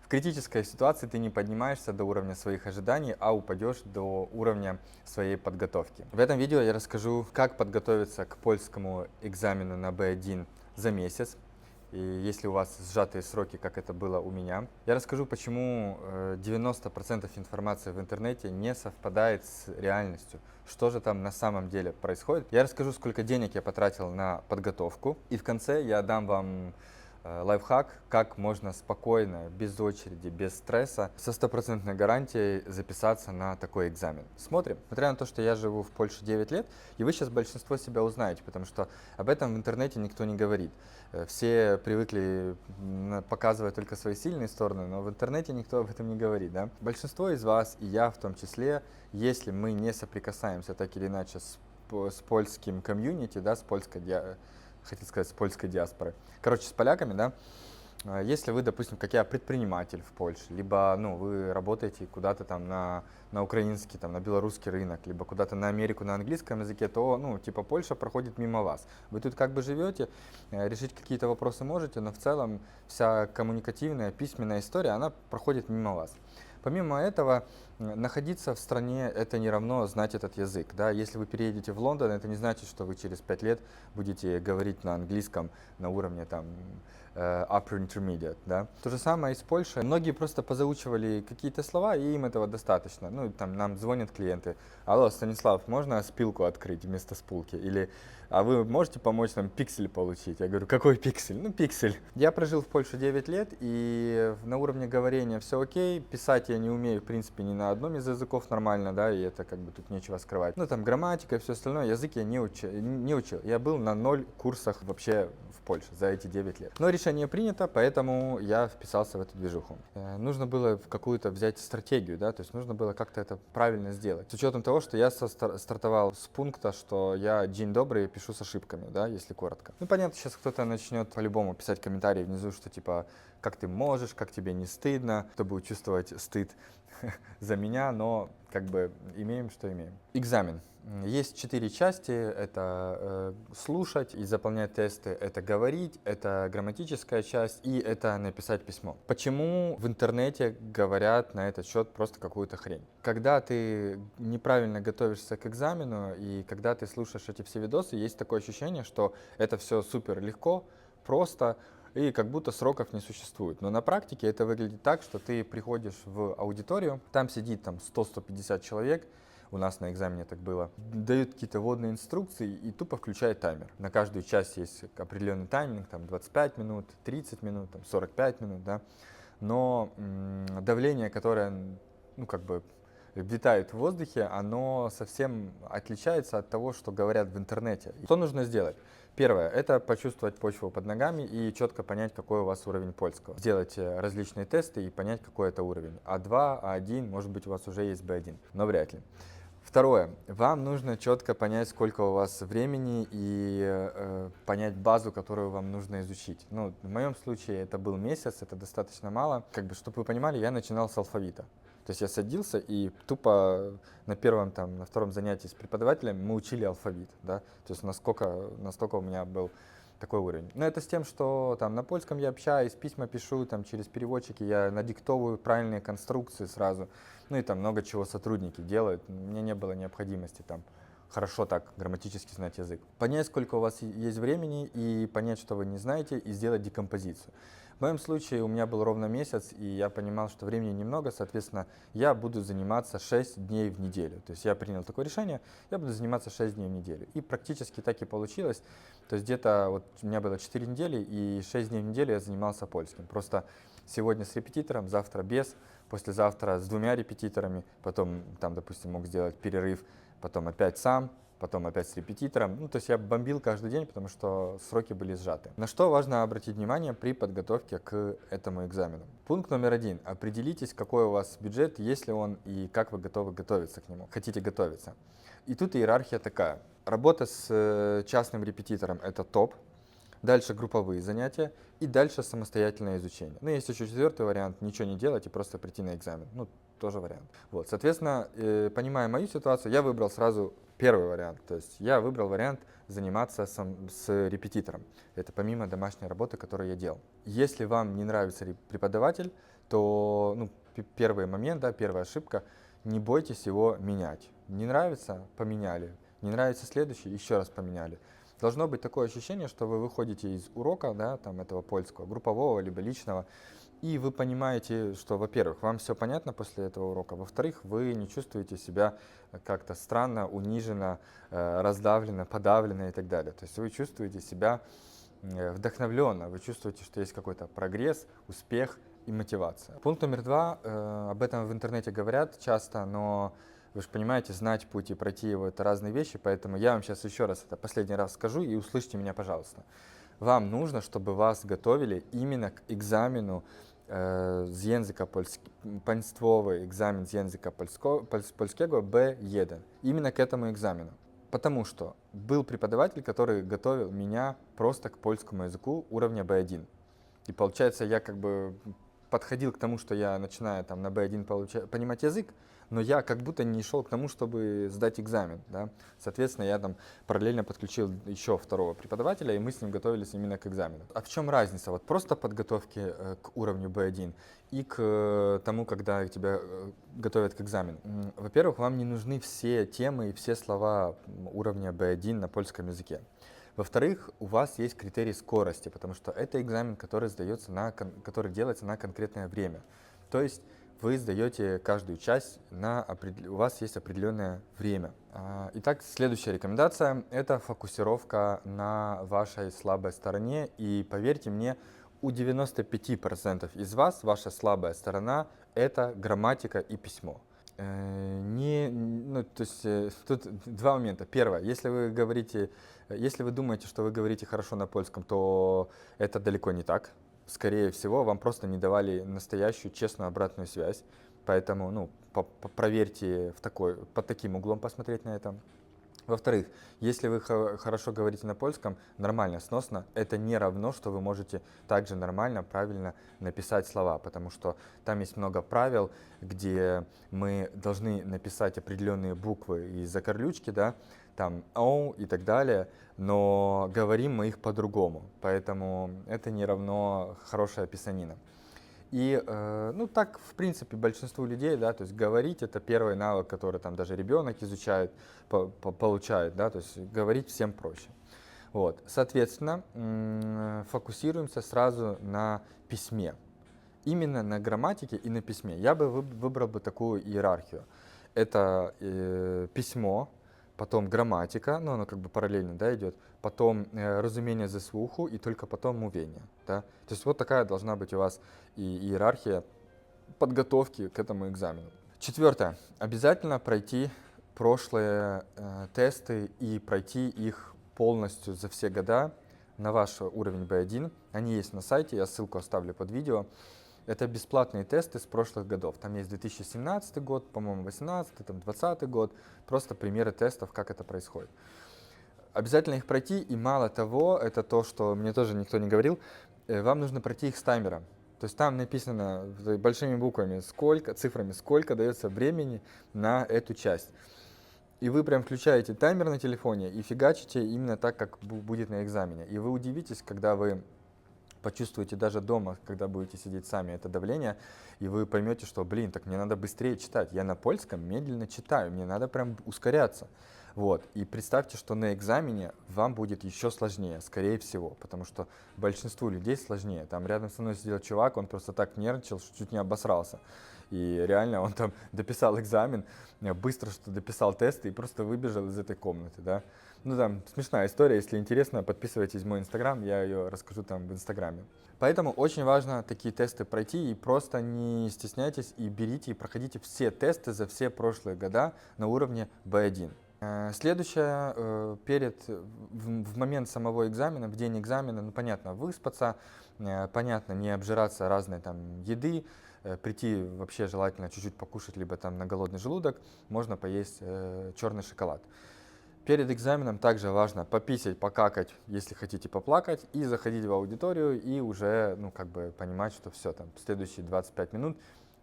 В критической ситуации ты не поднимаешься до уровня своих ожиданий, а упадешь до уровня своей подготовки. В этом видео я расскажу, как подготовиться к польскому экзамену на B1 за месяц. И если у вас сжатые сроки, как это было у меня, я расскажу, почему 90% информации в интернете не совпадает с реальностью. Что же там на самом деле происходит? Я расскажу, сколько денег я потратил на подготовку. И в конце я дам вам лайфхак, как можно спокойно, без очереди, без стресса, со стопроцентной гарантией записаться на такой экзамен. Смотрим. Несмотря на то, что я живу в Польше 9 лет, и вы сейчас большинство себя узнаете, потому что об этом в интернете никто не говорит. Все привыкли показывать только свои сильные стороны, но в интернете никто об этом не говорит. Да? Большинство из вас, и я в том числе, если мы не соприкасаемся так или иначе с польским комьюнити, да, хотел сказать, с польской диаспоры. Короче, с поляками, да, если вы, допустим, как я, предприниматель в Польше, либо, ну, вы работаете куда-то там на украинский, там, на белорусский рынок, либо куда-то на Америку на английском языке, то, ну, типа, Польша проходит мимо вас. Вы тут как бы живете, решить какие-то вопросы можете, но в целом вся коммуникативная, письменная история, она проходит мимо вас. Помимо этого, находиться в стране это не равно знать этот язык. Да? Если вы переедете в Лондон, это не значит, что вы через 5 лет будете говорить на английском на уровне там, upper intermediate. Да? То же самое и с Польшей. Многие просто позаучивали какие-то слова, и им этого достаточно. Ну, там нам звонят клиенты. Алло, Станислав, можно спилку открыть вместо спулки? Или а вы можете помочь нам пиксель получить? Я говорю, какой пиксель? Ну, пиксель. Я прожил в Польше 9 лет, и на уровне говорения все окей. Писать я не умею, в принципе, ни на одном из языков нормально, да, и это как бы тут нечего скрывать. Ну, там грамматика и все остальное, язык я не учил. Я был на 0 курсах вообще в Польше за эти 9 лет. Но решение принято, поэтому я вписался в эту движуху. Нужно было какую-то взять стратегию, да, то есть нужно было как-то это правильно сделать. С учетом того, что я стартовал с пункта, что я день добрый пишу с ошибками, да, если коротко. Ну, понятно, сейчас кто-то начнет по-любому писать комментарии внизу, что типа, как ты можешь, как тебе не стыдно, кто будет чувствовать стыд за меня, но как бы имеем, что имеем. Экзамен. Есть 4 части. Это слушать и заполнять тесты, это говорить, это грамматическая часть и это написать письмо. Почему в интернете говорят на этот счет просто какую-то хрень? Когда ты неправильно готовишься к экзамену и когда ты слушаешь эти все видосы, есть такое ощущение, что это все супер легко, просто, и как будто сроков не существует. Но на практике это выглядит так, что ты приходишь в аудиторию, там сидит там 100-150 человек, у нас на экзамене так было, дают какие-то вводные инструкции и тупо включает таймер. На каждую часть есть определенный тайминг, там 25 минут, 30 минут, там 45 минут, да. Но давление, которое, ну, как бы витает в воздухе, оно совсем отличается от того, что говорят в интернете. Что нужно сделать? Первое – это почувствовать почву под ногами и четко понять, какой у вас уровень польского. Сделать различные тесты и понять, какой это уровень. А2, А1, может быть, у вас уже есть B1, но вряд ли. Второе. Вам нужно четко понять, сколько у вас времени и понять базу, которую вам нужно изучить. Ну, в моем случае это был месяц, это достаточно мало. Как бы, чтобы вы понимали, я начинал с алфавита. То есть я садился и тупо на первом, там, на втором занятии с преподавателем мы учили алфавит, да, то есть настолько у меня был такой уровень. Но это с тем, что там на польском я общаюсь, письма пишу, там через переводчики я надиктовываю правильные конструкции сразу, ну и там много чего сотрудники делают, мне не было необходимости там хорошо так грамматически знать язык. Понять, сколько у вас есть времени и понять, что вы не знаете, и сделать декомпозицию. В моем случае у меня был ровно месяц, и я понимал, что времени немного, соответственно, я буду заниматься 6 дней в неделю. То есть я принял такое решение, я буду заниматься 6 дней в неделю. И практически так и получилось. То есть где-то вот у меня было 4 недели, и 6 дней в неделю я занимался польским. Просто сегодня с репетитором, завтра без, послезавтра с 2 репетиторами, потом там, допустим, мог сделать перерыв, потом опять сам, потом опять с репетитором. Ну, то есть я бомбил каждый день, потому что сроки были сжаты. На что важно обратить внимание при подготовке к этому экзамену? Пункт номер 1. Определитесь, какой у вас бюджет, есть ли он и как вы готовы готовиться к нему. Хотите готовиться. И тут иерархия такая. Работа с частным репетитором – это топ. Дальше групповые занятия и дальше самостоятельное изучение. Ну, есть еще 4-й вариант – ничего не делать и просто прийти на экзамен. Ну, тоже вариант. Вот, соответственно, понимая мою ситуацию, я выбрал сразу первый вариант. То есть я выбрал вариант заниматься с репетитором. Это помимо домашней работы, которую я делал. Если вам не нравится преподаватель, то ну, первый момент, да, первая ошибка, не бойтесь его менять. Не нравится — поменяли. Не нравится следующий — еще раз поменяли. Должно быть такое ощущение, что вы выходите из урока, да, там, этого польского, группового либо личного, и вы понимаете, что, во-первых, вам все понятно после этого урока, во-вторых, вы не чувствуете себя как-то странно, униженно, раздавленно, подавленно и так далее. То есть вы чувствуете себя вдохновленно, вы чувствуете, что есть какой-то прогресс, успех и мотивация. Пункт номер два, об этом в интернете говорят часто, но вы же понимаете, знать путь и пройти его — это разные вещи, поэтому я вам сейчас еще раз это последний раз скажу, и услышьте меня, пожалуйста. Вам нужно, чтобы вас готовили именно к экзамену z języka państwowy, экзамен z języka polskiego B1. Именно к этому экзамену. Потому что был преподаватель, который готовил меня просто к польскому языку уровня B1. И получается, я как бы подходил к тому, что я начинаю там на B1 понимать язык, но я как будто не шел к тому, чтобы сдать экзамен, да. Соответственно, я там параллельно подключил еще второго преподавателя, и мы с ним готовились именно к экзамену. А в чем разница вот просто подготовки к уровню B1 и к тому, когда тебя готовят к экзамену? Во-первых, вам не нужны все темы и все слова уровня B1 на польском языке. Во-вторых, у вас есть критерий скорости, потому что это экзамен, который который делается на конкретное время. То есть вы сдаете каждую часть, у вас есть определенное время. Итак, следующая рекомендация — это фокусировка на вашей слабой стороне. И поверьте мне, у 95% из вас ваша слабая сторона — это грамматика и письмо. Тут два момента. Первое, если вы думаете, что вы говорите хорошо на польском, то это далеко не так. Скорее всего, вам просто не давали настоящую, честную обратную связь. Поэтому, проверьте под таким углом посмотреть на это. Во-вторых, если вы хорошо говорите на польском, нормально, сносно, это не равно, что вы можете также нормально, правильно написать слова, потому что там есть много правил, где мы должны написать определенные буквы и закорлючки, да, там «оу» и так далее, но говорим мы их по-другому, поэтому это не равно хорошая писанина. И, так, в принципе, большинству людей, да, то есть говорить — это первый навык, который там даже ребенок изучает, получает, да, то есть говорить всем проще. Вот, соответственно, фокусируемся сразу на письме. Именно на грамматике и на письме. Я бы выбрал бы такую иерархию. Это письмо, потом грамматика, оно как бы параллельно, да, идет, потом разумение ze słuchu и только потом mówienie, да. То есть вот такая должна быть у вас и иерархия подготовки к этому экзамену. Четвертое. Обязательно пройти прошлые тесты и пройти их полностью за все года на ваш уровень B1. Они есть на сайте, я ссылку оставлю под видео. Это бесплатные тесты с прошлых годов. Там есть 2017 год, по-моему, 2018, там 2020 год. Просто примеры тестов, как это происходит. Обязательно их пройти, и мало того, это то, что мне тоже никто не говорил, вам нужно пройти их с таймером. То есть там написано большими буквами, цифрами, сколько дается времени на эту часть. И вы прям включаете таймер на телефоне и фигачите именно так, как будет на экзамене. И вы удивитесь, когда вы почувствуете даже дома, когда будете сидеть сами, это давление, и вы поймете, что, так мне надо быстрее читать. Я на польском медленно читаю, мне надо прям ускоряться. Вот. И представьте, что на экзамене вам будет еще сложнее, скорее всего, потому что большинству людей сложнее. Там рядом со мной сидел чувак, он просто так нервничал, что чуть не обосрался. И реально он там дописал экзамен, быстро что дописал тесты и просто выбежал из этой комнаты, да. Там смешная история, если интересно, подписывайтесь в мой инстаграм, я ее расскажу там в инстаграме. Поэтому очень важно такие тесты пройти, и просто не стесняйтесь и берите и проходите все тесты за все прошлые года на уровне B1. Следующее, в момент самого экзамена, в день экзамена, понятно, выспаться, понятно, не обжираться разной там еды, прийти вообще желательно чуть-чуть покушать, либо там на голодный желудок, можно поесть черный шоколад. Перед экзаменом также важно пописать, покакать, если хотите поплакать, и заходить в аудиторию и уже, понимать, что все, там, следующие 25 минут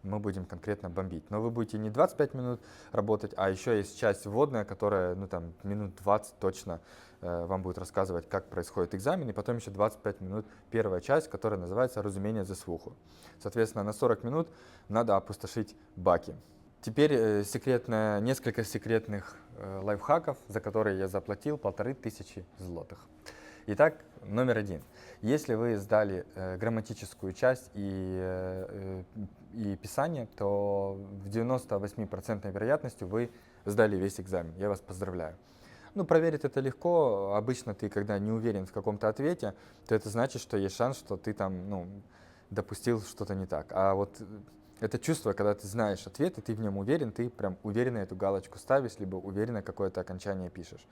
мы будем конкретно бомбить. Но вы будете не 25 минут работать, а еще есть часть вводная, которая, ну, там, минут 20 точно вам будет рассказывать, как происходит экзамен, и потом еще 25 минут первая часть, которая называется «Разумение за слуху». Соответственно, на 40 минут надо опустошить баки. Теперь несколько секретных лайфхаков, за которые я заплатил 1500 злотых. Итак, номер один. Если вы сдали грамматическую часть и писание, то в 98% вероятностью вы сдали весь экзамен. Я вас поздравляю. Ну, проверить это легко. Обычно ты, когда не уверен в каком-то ответе, то это значит, что есть шанс, что ты там, ну, допустил что-то не так. А вот это чувство, когда ты знаешь ответ, и ты в нем уверен, ты прям уверенно эту галочку ставишь, либо уверенно какое-то окончание пишешь.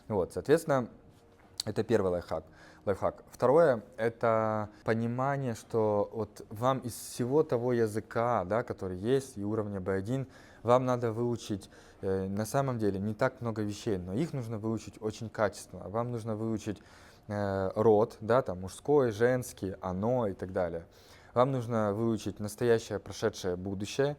Вот, соответственно, это первый лайфхак. Второе — это понимание, что вот вам из всего того языка, да, который есть, и уровня B1, вам надо выучить на самом деле не так много вещей, но их нужно выучить очень качественно. Вам нужно выучить род, да, там мужской, женский, оно и так далее. Вам нужно выучить настоящее, прошедшее, будущее,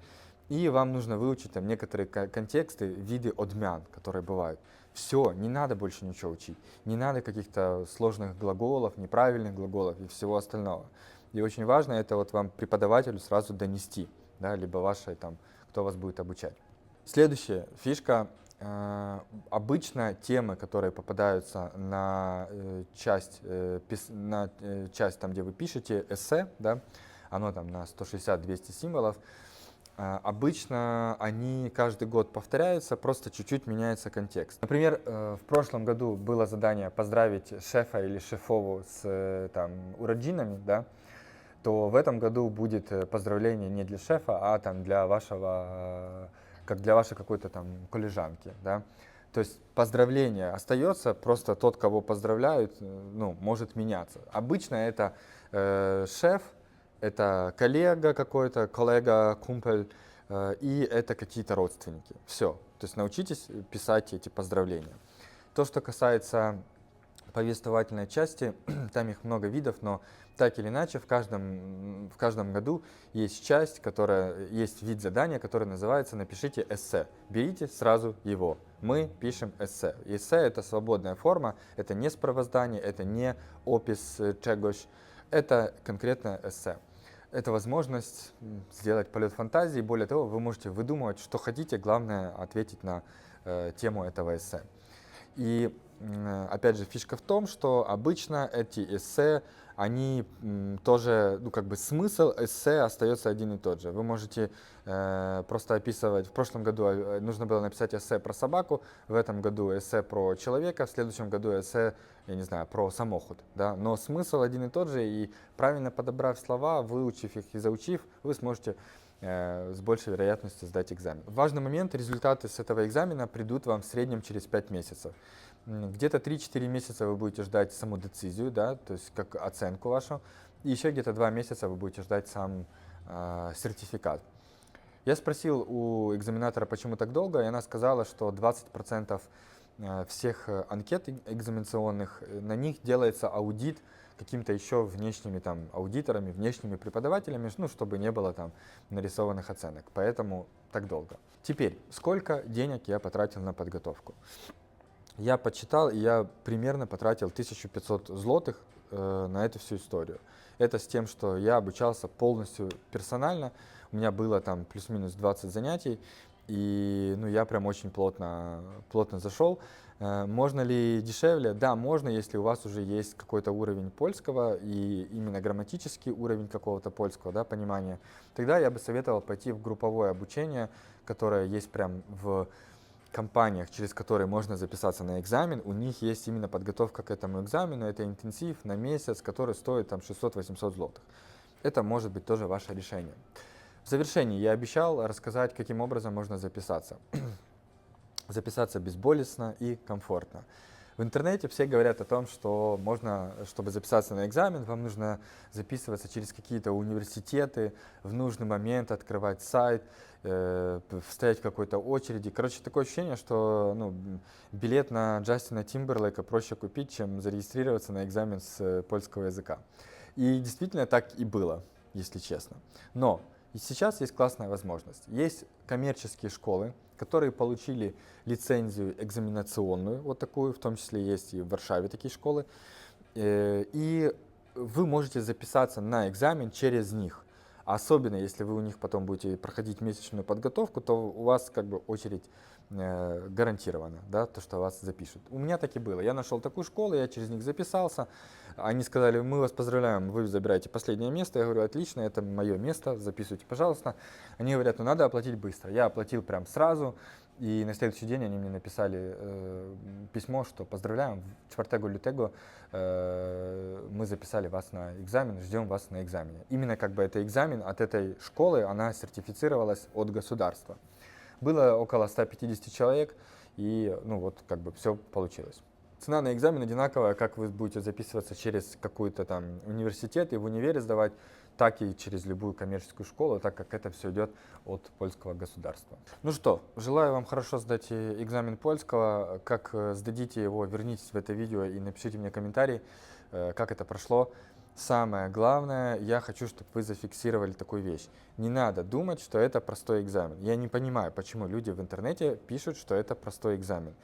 и вам нужно выучить там некоторые контексты, виды одмян, которые бывают. Все, не надо больше ничего учить, не надо каких-то сложных глаголов, неправильных глаголов и всего остального. И очень важно это вот вам преподавателю сразу донести, да, либо вашей там, кто вас будет обучать. Следующая фишка. Обычно темы, которые попадаются на часть, там, где вы пишете эссе, да, оно там на 160-200 символов, обычно они каждый год повторяются, просто чуть-чуть меняется контекст. Например, в прошлом году было задание поздравить шефа или шефову с там, уроджинами, да, то в этом году будет поздравление не для шефа, а там для вашего, как для вашей какой-то там коллежанки, да. То есть поздравление остается, просто тот, кого поздравляют, ну, может меняться. Обычно это шеф, это коллега какой-то, коллега, кумпель, и это какие-то родственники. Все. То есть научитесь писать эти поздравления. То, что касается повествовательной части, там их много видов, но так или иначе в каждом году есть часть, есть вид задания, который называется «Напишите эссе». Берите сразу его. Мы пишем эссе. Эссе — это свободная форма, это не справоздание, это не опис чегось, это конкретно эссе. Это возможность сделать полет фантазии. Более того, вы можете выдумывать, что хотите, главное ответить на тему этого эссе. И опять же, фишка в том, что обычно эти эссе, они тоже, ну, как бы смысл эссе остается один и тот же. Вы можете просто описывать, в прошлом году нужно было написать эссе про собаку, в этом году эссе про человека, в следующем году эссе, я не знаю, про самоход, да, но смысл один и тот же, и правильно подобрав слова, выучив их и заучив, вы сможете с большей вероятностью сдать экзамен. Важный момент: результаты с этого экзамена придут вам в среднем через 5 месяцев. Где-то 3-4 месяца вы будете ждать саму децизию, да, то есть как оценку вашу, и еще где-то 2 месяца вы будете ждать сам сертификат. Я спросил у экзаменатора, почему так долго, и она сказала, что 20% всех анкет экзаменационных, на них делается аудит какими-то еще внешними там аудиторами, внешними преподавателями, ну, чтобы не было там нарисованных оценок. Поэтому так долго. Теперь, сколько денег я потратил на подготовку? Я подсчитал, и я примерно потратил 1500 злотых на эту всю историю. Это с тем, что я обучался полностью персонально, у меня было там плюс-минус 20 занятий, и ну, я прям очень плотно зашел. Можно ли дешевле? Да, можно, если у вас уже есть какой-то уровень польского и именно грамматический уровень какого-то польского, да, понимания. Тогда я бы советовал пойти в групповое обучение, которое есть прям в компаниях, через которые можно записаться на экзамен. У них есть именно подготовка к этому экзамену, это интенсив на месяц, который стоит там 600-800 злотых. Это может быть тоже ваше решение. В завершении я обещал рассказать, каким образом можно записаться. Записаться безболезненно и комфортно. В интернете все говорят о том, что можно, чтобы записаться на экзамен, вам нужно записываться через какие-то университеты, в нужный момент открывать сайт, стоять в какой-то очереди. Короче, такое ощущение, что ну, билет на Джастина Тимберлейка проще купить, чем зарегистрироваться на экзамен с польского языка. И действительно так и было, если честно. Но И сейчас есть классная возможность. Есть коммерческие школы, которые получили лицензию экзаменационную, вот такую, в том числе есть и в Варшаве такие школы, и вы можете записаться на экзамен через них. Особенно если вы у них потом будете проходить месячную подготовку, то у вас как бы очередь гарантирована, да, то, что вас запишут. У меня так и было. Я нашел такую школу, я через них записался. Они сказали, мы вас поздравляем, вы забираете последнее место. Я говорю, отлично, это мое место, записывайте, пожалуйста. Они говорят, ну надо оплатить быстро. Я оплатил прям сразу. И на следующий день они мне написали письмо, что поздравляем, 4 лютого мы записали вас на экзамен, ждем вас на экзамене. Именно как бы это экзамен от этой школы, она сертифицировалась от государства. Было около 150 человек, и ну вот как бы все получилось. Цена на экзамен одинаковая, как вы будете записываться через какой-то там университет и в универе сдавать, так и через любую коммерческую школу, так как это все идет от польского государства. Ну что, желаю вам хорошо сдать экзамен польского. Как сдадите его, вернитесь в это видео и напишите мне комментарий, как это прошло. Самое главное, я хочу, чтобы вы зафиксировали такую вещь. Не надо думать, что это простой экзамен. Я не понимаю, почему люди в интернете пишут, что это простой экзамен.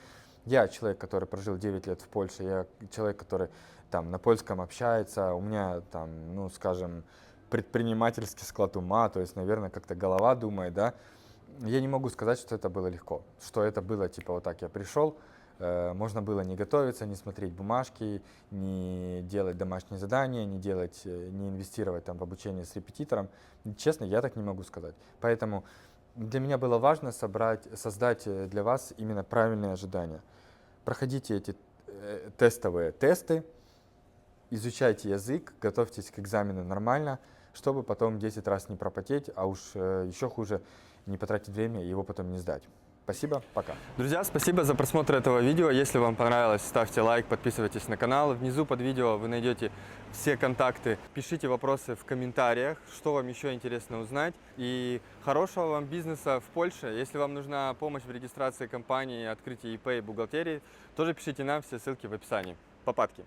Я человек, который прожил 9 лет в Польше, я человек, который там на польском общается, у меня там, ну, скажем, предпринимательский склад ума, то есть, наверное, как-то голова думает, да. Я не могу сказать, что это было легко, что это было типа вот так, я пришел, можно было не готовиться, не смотреть бумажки, не делать домашние задания, не инвестировать там в обучение с репетитором. Честно, я так не могу сказать. Поэтому для меня было важно создать для вас именно правильные ожидания. Проходите эти тестовые тесты, изучайте язык, готовьтесь к экзамену нормально, чтобы потом 10 раз не пропотеть, а уж еще хуже не потратить время и его потом не сдать. Спасибо, пока. Друзья, спасибо за просмотр этого видео. Если вам понравилось, ставьте лайк, подписывайтесь на канал. Внизу под видео вы найдете все контакты. Пишите вопросы в комментариях, что вам еще интересно узнать. И хорошего вам бизнеса в Польше. Если вам нужна помощь в регистрации компании, открытии ИП и бухгалтерии, тоже пишите нам, все ссылки в описании. Попадки!